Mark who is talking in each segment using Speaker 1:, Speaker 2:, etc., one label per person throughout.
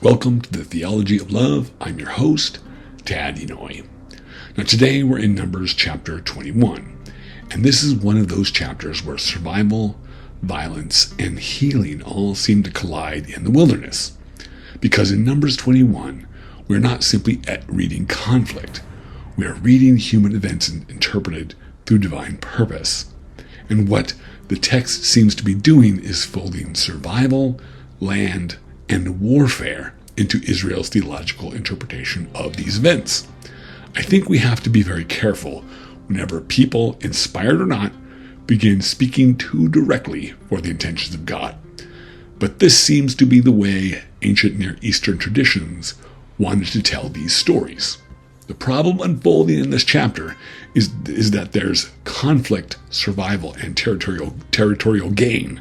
Speaker 1: Welcome to the Theology of Love. I'm your host, Tad Inoue. Now today we're in Numbers chapter 21, and this is one of those chapters where survival, violence, and healing all seem to collide in the wilderness. Because in Numbers 21, we're not simply reading conflict, we are reading human events interpreted through divine purpose. And what the text seems to be doing is folding survival, land, and warfare into Israel's theological interpretation of these events. I think we have to be very careful whenever people, inspired or not, begin speaking too directly for the intentions of God. But this seems to be the way ancient Near Eastern traditions wanted to tell these stories. The problem unfolding in this chapter is that there's conflict, survival, and territorial gain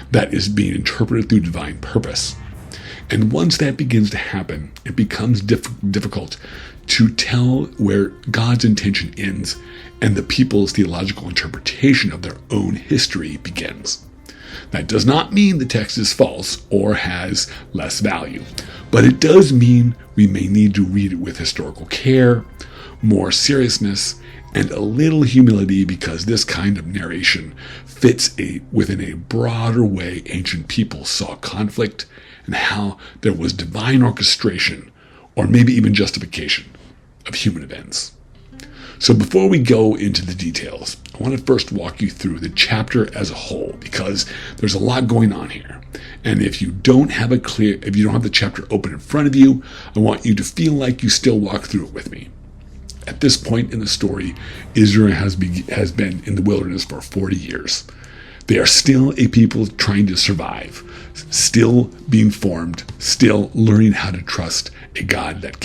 Speaker 1: that is being interpreted through divine purpose. And once that begins to happen, it becomes difficult to tell where God's intention ends and the people's theological interpretation of their own history begins. That does not mean the text is false or has less value, but it does mean we may need to read it with historical care, more seriousness, and a little humility, because this kind of narration fits within a broader way ancient people saw conflict and how there was divine orchestration, or maybe even justification, of human events. So before we go into the details, I want to first walk you through the chapter as a whole, because there's a lot going on here. And if you don't have the chapter open in front of you, I want you to feel like you still walk through it with me. At this point in the story, Israel has been in the wilderness for 40 years. They are still a people trying to survive, still being formed, still learning how to trust a God that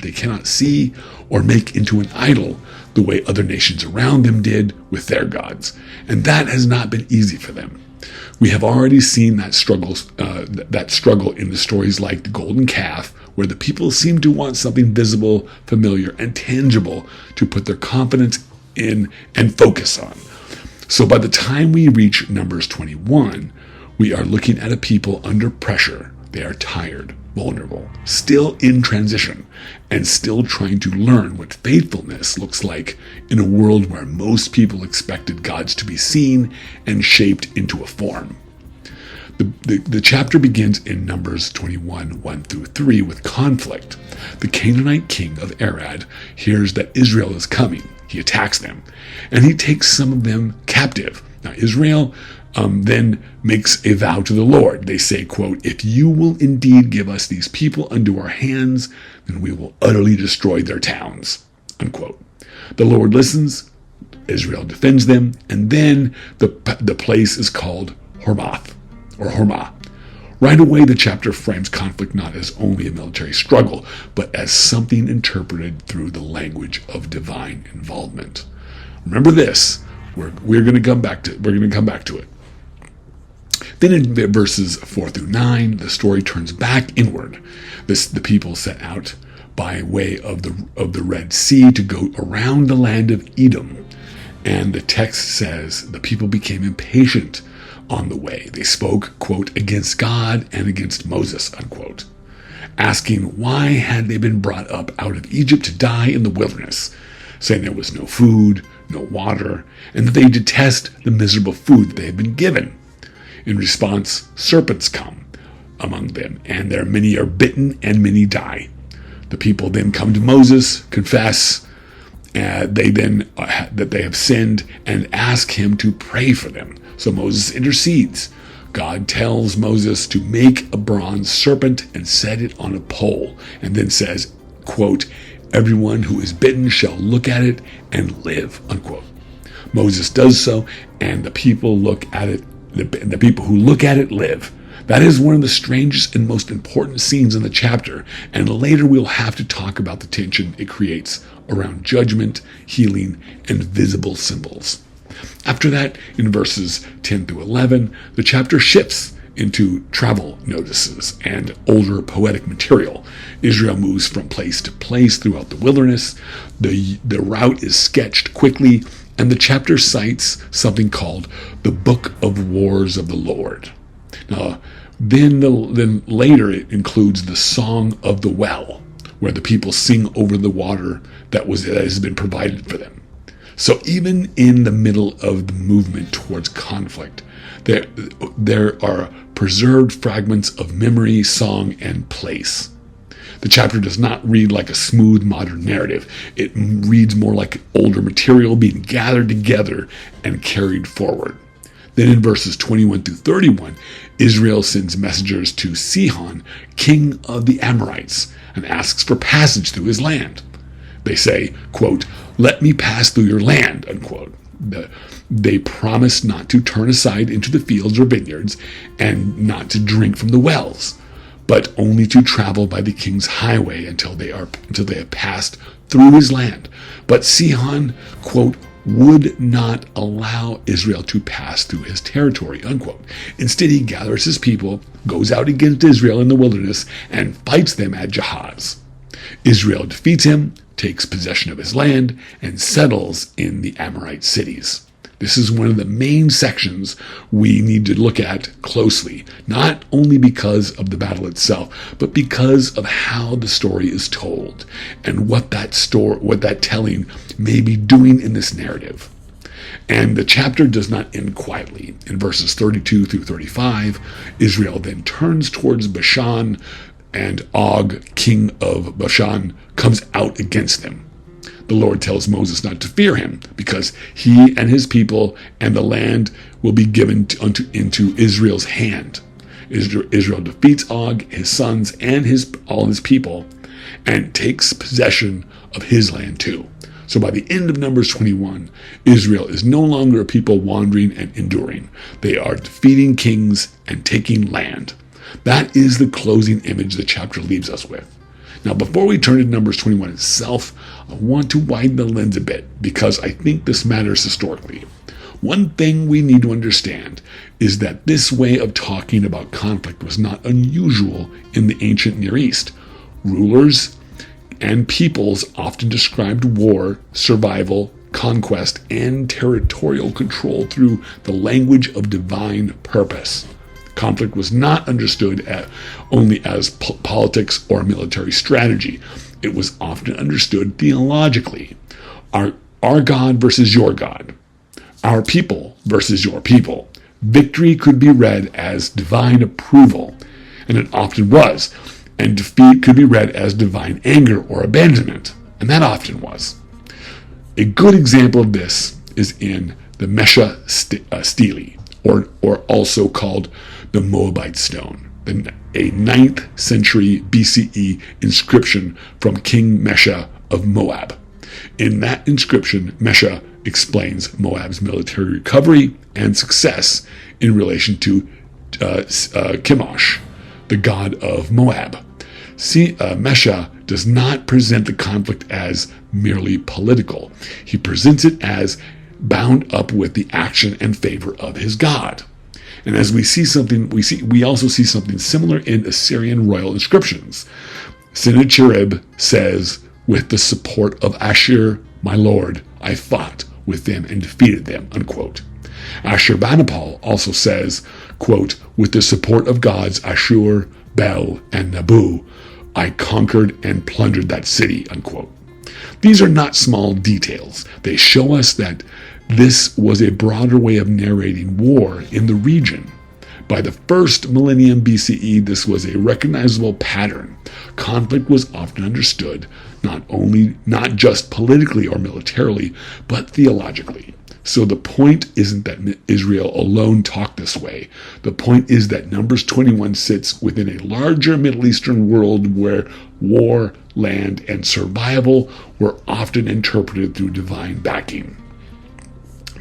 Speaker 1: they cannot see or make into an idol the way other nations around them did with their gods. And that has not been easy for them. We have already seen that struggle in the stories like the golden calf, where the people seem to want something visible, familiar, and tangible to put their confidence in and focus on. So by the time we reach Numbers 21, we are looking at a people under pressure. They are tired, vulnerable, still in transition, and still trying to learn what faithfulness looks like in a world where most people expected gods to be seen and shaped into a form. The chapter begins in Numbers 21, 1 through 3 with conflict. The Canaanite king of Arad hears that Israel is coming. He attacks them, and he takes some of them captive. Now Israel then makes a vow to the Lord. They say, quote, "If you will indeed give us these people unto our hands, then we will utterly destroy their towns," unquote. The Lord listens, Israel defends them, and then the place is called Hormah. Right away, the chapter frames conflict not as only a military struggle, but as something interpreted through the language of divine involvement. Remember this. We're going to come back to it. Then in verses 4 through 9, the story turns back inward. The people set out by way of the Red Sea to go around the land of Edom. And the text says the people became impatient on the way. They spoke, quote, against God and against Moses, unquote, asking why had they been brought up out of Egypt to die in the wilderness, saying there was no food, no water, and that they detest the miserable food that they had been given. In response, serpents come among them, and many are bitten and many die. The people then come to Moses, confess that they have sinned, and ask him to pray for them. So Moses intercedes. God tells Moses to make a bronze serpent and set it on a pole, and then says, quote, "Everyone who is bitten shall look at it and live," unquote. Moses does so, and the people look at it. The people who look at it live. That is one of the strangest and most important scenes in the chapter, and later we'll have to talk about the tension it creates around judgment, healing, and visible symbols. After that, in verses 10 through 11, the chapter shifts into travel notices and older poetic material. Israel moves from place to place throughout the wilderness. The route is sketched quickly, and the chapter cites something called the Book of Wars of the Lord. Now, Then later it includes the Song of the Well, where the people sing over the water that has been provided for them. So even in the middle of the movement towards conflict, there are preserved fragments of memory, song, and place. The chapter does not read like a smooth modern narrative. It reads more like older material being gathered together and carried forward. Then in verses 21 through 31, Israel sends messengers to Sihon, king of the Amorites, and asks for passage through his land. They say, quote, "Let me pass through your land," unquote. They promise not to turn aside into the fields or vineyards and not to drink from the wells, but only to travel by the king's highway until they have passed through his land. But Sihon, quote, would not allow Israel to pass through his territory, unquote. Instead, he gathers his people, goes out against Israel in the wilderness, and fights them at Jahaz. Israel defeats him, takes possession of his land, and settles in the Amorite cities. This is one of the main sections we need to look at closely, not only because of the battle itself, but because of how the story is told and what that telling may be doing in this narrative. And the chapter does not end quietly. In verses 32 through 35, Israel then turns towards Bashan, and Og, king of Bashan, comes out against them. The Lord tells Moses not to fear him, because he and his people and the land will be given into Israel's hand. Israel defeats Og, his sons, and all his people, and takes possession of his land too. So by the end of Numbers 21, Israel is no longer a people wandering and enduring. They are defeating kings and taking land. That is the closing image the chapter leaves us with. Now, before we turn to Numbers 21 itself, I want to widen the lens a bit because I think this matters historically. One thing we need to understand is that this way of talking about conflict was not unusual in the ancient Near East. Rulers and peoples often described war, survival, conquest, and territorial control through the language of divine purpose. Conflict was not understood only as politics or military strategy. It was often understood theologically. Our God versus your God. Our people versus your people. Victory could be read as divine approval, and it often was. And defeat could be read as divine anger or abandonment, and that often was. A good example of this is in the Mesha stele, or also called the Moabite stone, a 9th century BCE inscription from King Mesha of Moab. In that inscription, Mesha explains Moab's military recovery and success in relation to Chemosh, the god of Moab. Mesha does not present the conflict as merely political. He presents it as bound up with the action and favor of his god. And as we also see something similar in Assyrian royal inscriptions. Sennacherib says, "With the support of Ashur, my lord, I fought with them and defeated them," unquote. Ashurbanipal also says, quote, "With the support of gods Ashur, Bel, and Nabu, I conquered and plundered that city," unquote. These are not small details. They show us that this was a broader way of narrating war in the region. By the first millennium BCE, this was a recognizable pattern. Conflict was often understood not just politically or militarily, but theologically. So the point isn't that Israel alone talked this way. The point is that Numbers 21 sits within a larger Middle Eastern world where war, land, and survival were often interpreted through divine backing.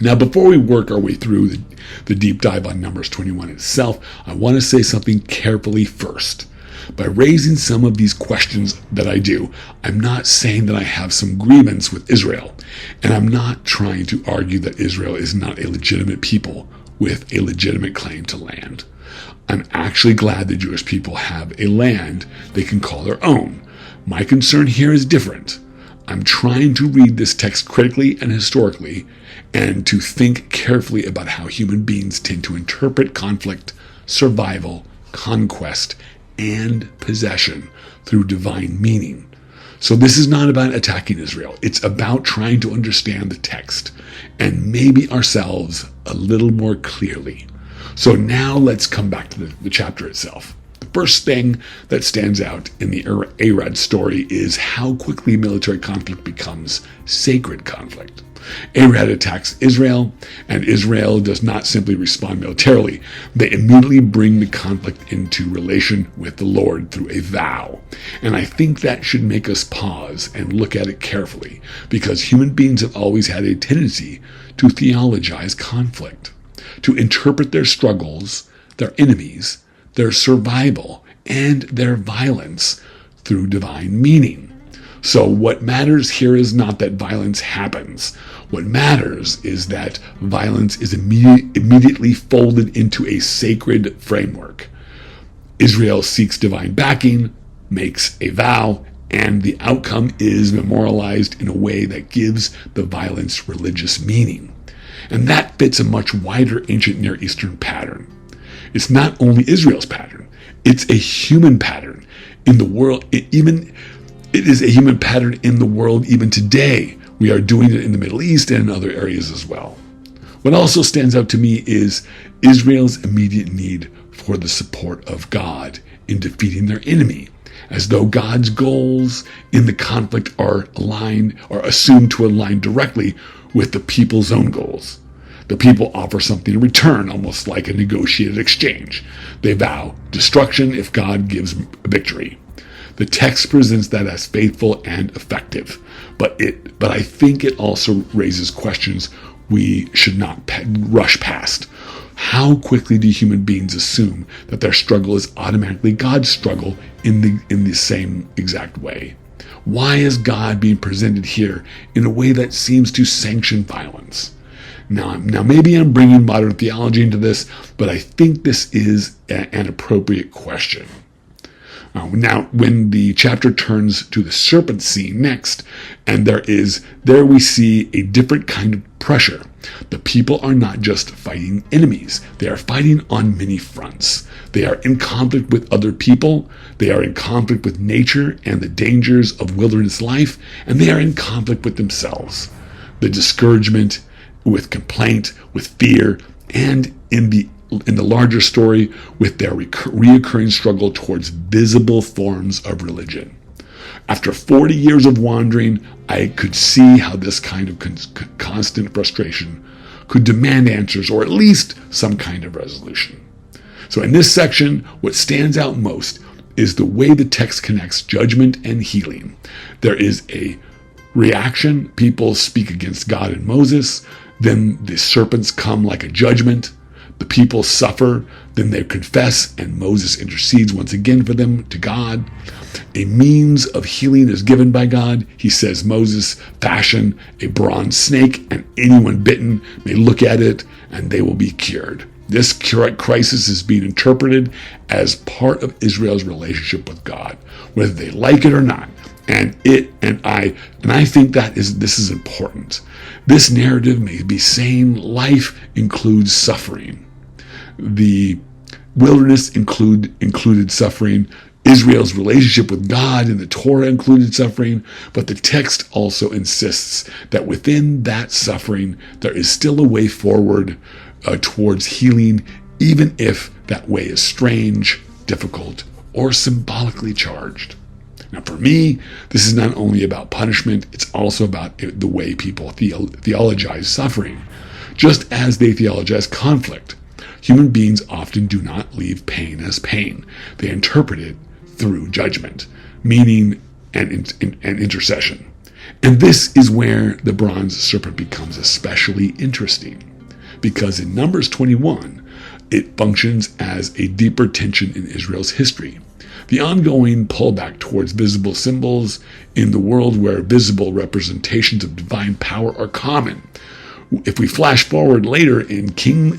Speaker 1: Now, before we work our way through the deep dive on Numbers 21 itself, I want to say something carefully first. By raising some of these questions that I do, I'm not saying that I have some grievance with Israel, and I'm not trying to argue that Israel is not a legitimate people with a legitimate claim to land. I'm actually glad the Jewish people have a land they can call their own. My concern here is different. I'm trying to read this text critically and historically, and to think carefully about how human beings tend to interpret conflict, survival, conquest, and possession through divine meaning. So this is not about attacking Israel. It's about trying to understand the text and maybe ourselves a little more clearly. So now let's come back to the chapter itself. The first thing that stands out in the Arad story is how quickly military conflict becomes sacred conflict. Arad attacks Israel, and Israel does not simply respond militarily. They immediately bring the conflict into relation with the Lord through a vow. And I think that should make us pause and look at it carefully, because human beings have always had a tendency to theologize conflict, to interpret their struggles, their enemies, their survival, and their violence through divine meaning. So what matters here is not that violence happens. What matters is that violence is immediately folded into a sacred framework. Israel seeks divine backing, makes a vow, and the outcome is memorialized in a way that gives the violence religious meaning. And that fits a much wider ancient Near Eastern pattern. It's not only Israel's pattern, it's a human pattern in the world. It is a human pattern in the world even today. We are doing it in the Middle East and in other areas as well. What also stands out to me is Israel's immediate need for the support of God in defeating their enemy, as though God's goals in the conflict are assumed to align directly with the people's own goals. The people offer something in return, almost like a negotiated exchange. They vow destruction if God gives victory. The text presents that as faithful and effective, but I think it also raises questions we should not rush past. How quickly do human beings assume that their struggle is automatically God's struggle in the same exact way? Why is God being presented here in a way that seems to sanction violence? Now maybe I'm bringing modern theology into this, but I think this is an appropriate question. Now, when the chapter turns to the serpent scene next, and there we see a different kind of pressure. The people are not just fighting enemies. They are fighting on many fronts. They are in conflict with other people. They are in conflict with nature and the dangers of wilderness life, and they are in conflict with themselves. The discouragement, with complaint, with fear, and in the larger story, with their reoccurring struggle towards visible forms of religion. After 40 years of wandering, I could see how this kind of constant frustration could demand answers, or at least some kind of resolution. So in this section, what stands out most is the way the text connects judgment and healing. There is a reaction. People speak against God and Moses. Then the serpents come like a judgment. The people suffer, then they confess, and Moses intercedes once again for them to God. A means of healing is given by God. He says, Moses, fashion a bronze snake, and anyone bitten may look at it, and they will be cured. This crisis is being interpreted as part of Israel's relationship with God, whether they like it or not. And I think this is important. This narrative may be saying life includes suffering. The wilderness included suffering. Israel's relationship with God in the Torah included suffering, but the text also insists that within that suffering, there is still a way forward towards healing, even if that way is strange, difficult, or symbolically charged. Now, for me, this is not only about punishment, it's also about the way people theologize suffering. Just as they theologize conflict, human beings often do not leave pain as pain. They interpret it through judgment, meaning, and intercession. And this is where the bronze serpent becomes especially interesting, because in Numbers 21, it functions as a deeper tension in Israel's history. The ongoing pullback towards visible symbols in the world where visible representations of divine power are common. If we flash forward later in 2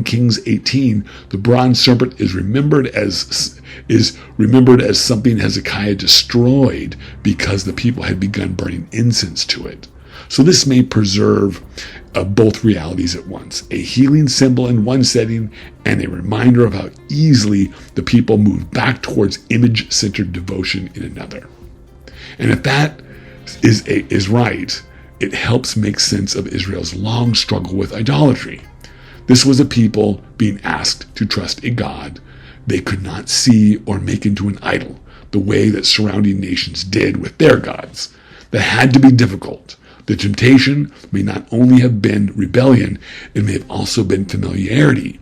Speaker 1: Kings 18, the bronze serpent is remembered as something Hezekiah destroyed because the people had begun burning incense to it. So this may preserve both realities at once, a healing symbol in one setting and a reminder of how easily the people move back towards image-centered devotion in another. And if that is right, it helps make sense of Israel's long struggle with idolatry. This was a people being asked to trust a God they could not see or make into an idol, the way that surrounding nations did with their gods. That had to be difficult. The temptation may not only have been rebellion, it may have also been familiarity.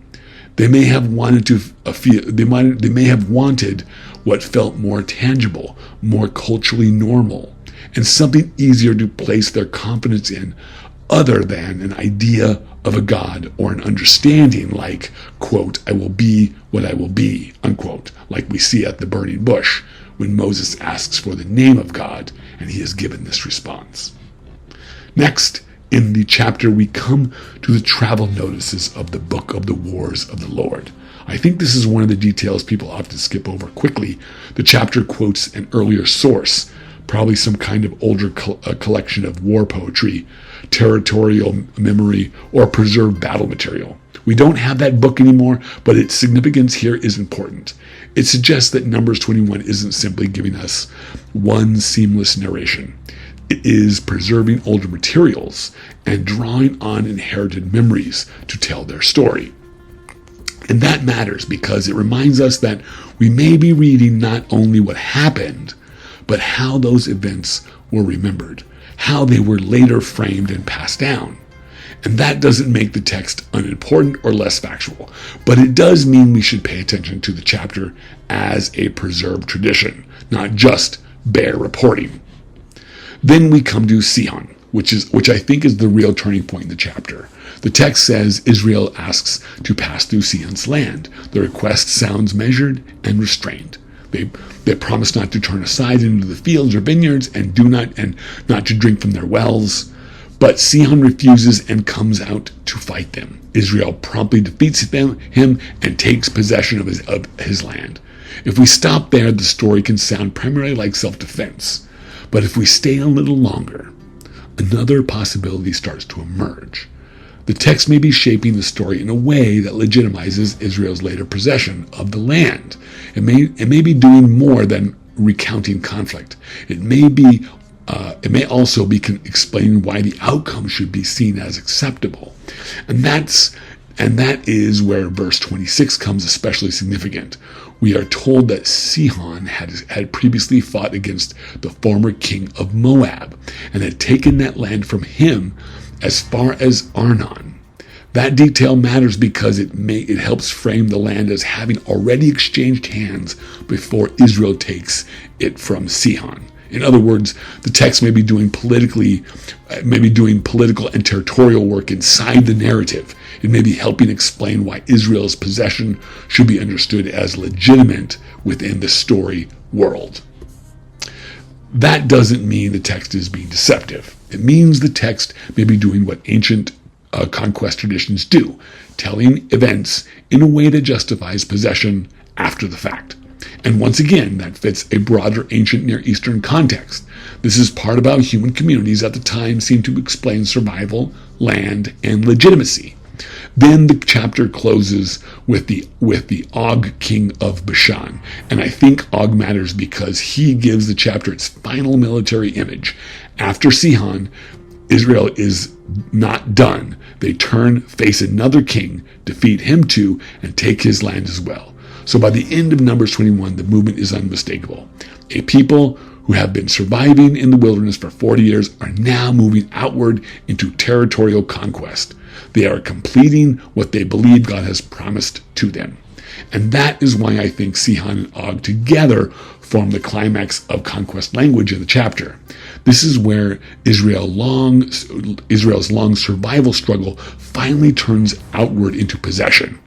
Speaker 1: They may have wanted they may have wanted what felt more tangible, more culturally normal, and something easier to place their confidence in, other than an idea of a God or an understanding like, quote, I will be what I will be, unquote, like we see at the burning bush when Moses asks for the name of God and he is given this response. Next, in the chapter, we come to the travel notices of the book of the wars of the Lord. I think this is one of the details people often skip over quickly. The chapter quotes an earlier source, probably some kind of older collection of war poetry, territorial memory, or preserved battle material. We don't have that book anymore, but its significance here is important. It suggests that Numbers 21 isn't simply giving us one seamless narration. It is preserving older materials and drawing on inherited memories to tell their story. And that matters because it reminds us that we may be reading not only what happened, but how those events were remembered, how they were later framed and passed down. And that doesn't make the text unimportant or less factual, but it does mean we should pay attention to the chapter as a preserved tradition, not just bare reporting. Then we come to Sihon, which I think is the real turning point in the chapter. The text says Israel asks to pass through Sihon's land. The request sounds measured and restrained. They promise not to turn aside into the fields or vineyards and not to drink from their wells. But Sihon refuses and comes out to fight them. Israel promptly defeats him and takes possession of his land. If we stop there, the story can sound primarily like self-defense. But if we stay a little longer, another possibility starts to emerge. The text may be shaping the story in a way that legitimizes Israel's later possession of the land. It may be doing more than recounting conflict. It may also be explaining why the outcome should be seen as acceptable. And that is where verse 26 comes especially significant. We are told that Sihon had previously fought against the former king of Moab and had taken that land from him as far as Arnon. That detail matters because it helps frame the land as having already exchanged hands before Israel takes it from Sihon. In other words, the text may be doing political and territorial work inside the narrative. It may be helping explain why Israel's possession should be understood as legitimate within the story world. That doesn't mean the text is being deceptive. It means the text may be doing what ancient conquest traditions do, telling events in a way that justifies possession after the fact. And once again, that fits a broader ancient Near Eastern context. This is part of how human communities at the time seemed to explain survival, land, and legitimacy. Then the chapter closes with the Og king of Bashan. And I think Og matters because he gives the chapter its final military image. After Sihon, Israel is not done. They face another king, defeat him too, and take his land as well. So by the end of Numbers 21, the movement is unmistakable. A people who have been surviving in the wilderness for 40 years are now moving outward into territorial conquest. They are completing what they believe God has promised to them. And that is why I think Sihon and Og together form the climax of conquest language in the chapter. This is where Israel's long survival struggle finally turns outward into possession.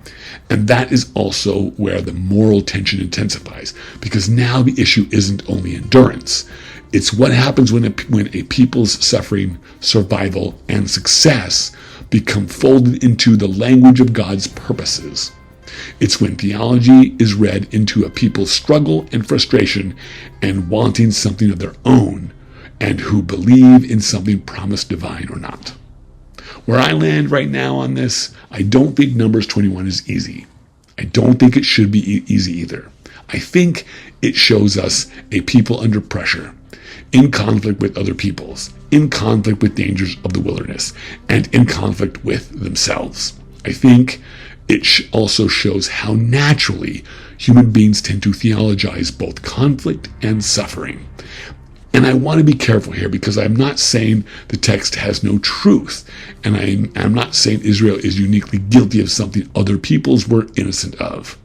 Speaker 1: And that is also where the moral tension intensifies, because now the issue isn't only endurance. It's what happens when a people's suffering, survival, and success become folded into the language of God's purposes. It's when theology is read into a people's struggle and frustration and wanting something of their own, and who believe in something promised divine or not. Where I land right now on this, I don't think Numbers 21 is easy. I don't think it should be easy either. I think it shows us a people under pressure, in conflict with other peoples, in conflict with dangers of the wilderness, and in conflict with themselves. I think it also shows how naturally human beings tend to theologize both conflict and suffering. And I want to be careful here, because I'm not saying the text has no truth, and I'm not saying Israel is uniquely guilty of something other peoples were innocent of.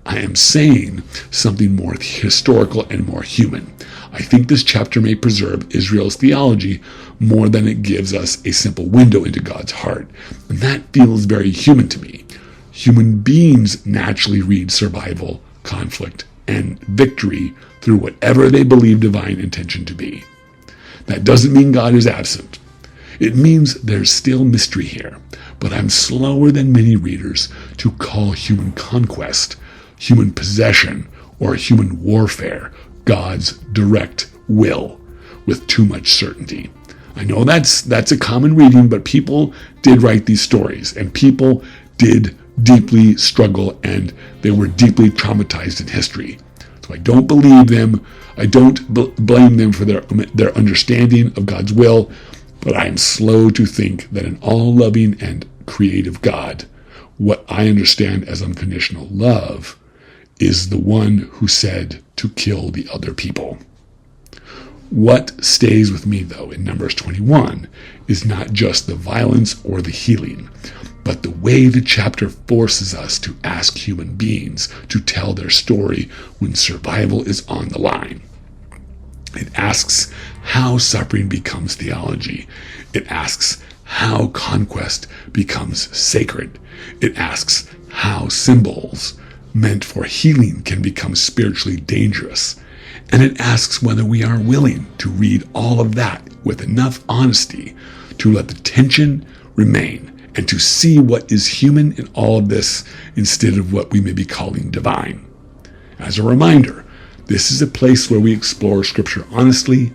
Speaker 1: I am saying something more historical and more human. I think this chapter may preserve Israel's theology more than it gives us a simple window into God's heart. And that feels very human to me. Human beings naturally read survival, conflict, and victory through whatever they believe divine intention to be. That doesn't mean God is absent. It means there's still mystery here, but I'm slower than many readers to call human conquest, human possession, or human warfare God's direct will with too much certainty. I know that's a common reading, but people did write these stories, and people did deeply struggle, and they were deeply traumatized in history. So I don't believe them. I don't blame them for their understanding of God's will, but I am slow to think that an all-loving and creative God, what I understand as unconditional love, is the one who said to kill the other people. What stays with me, though, in Numbers 21 is not just the violence or the healing, but the way the chapter forces us to ask human beings to tell their story when survival is on the line. It asks how suffering becomes theology. It asks how conquest becomes sacred. It asks how symbols meant for healing can become spiritually dangerous. And it asks whether we are willing to read all of that with enough honesty to let the tension remain and to see what is human in all of this instead of what we may be calling divine. As a reminder, this is a place where we explore Scripture honestly,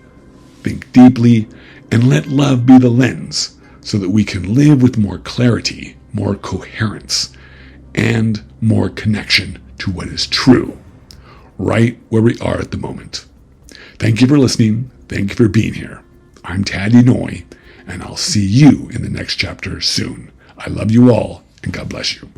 Speaker 1: think deeply, and let love be the lens so that we can live with more clarity, more coherence, and more connection to what is true, right where we are at the moment. Thank you for listening. Thank you for being here. I'm Tad Noy, and I'll see you in the next chapter soon. I love you all, and God bless you.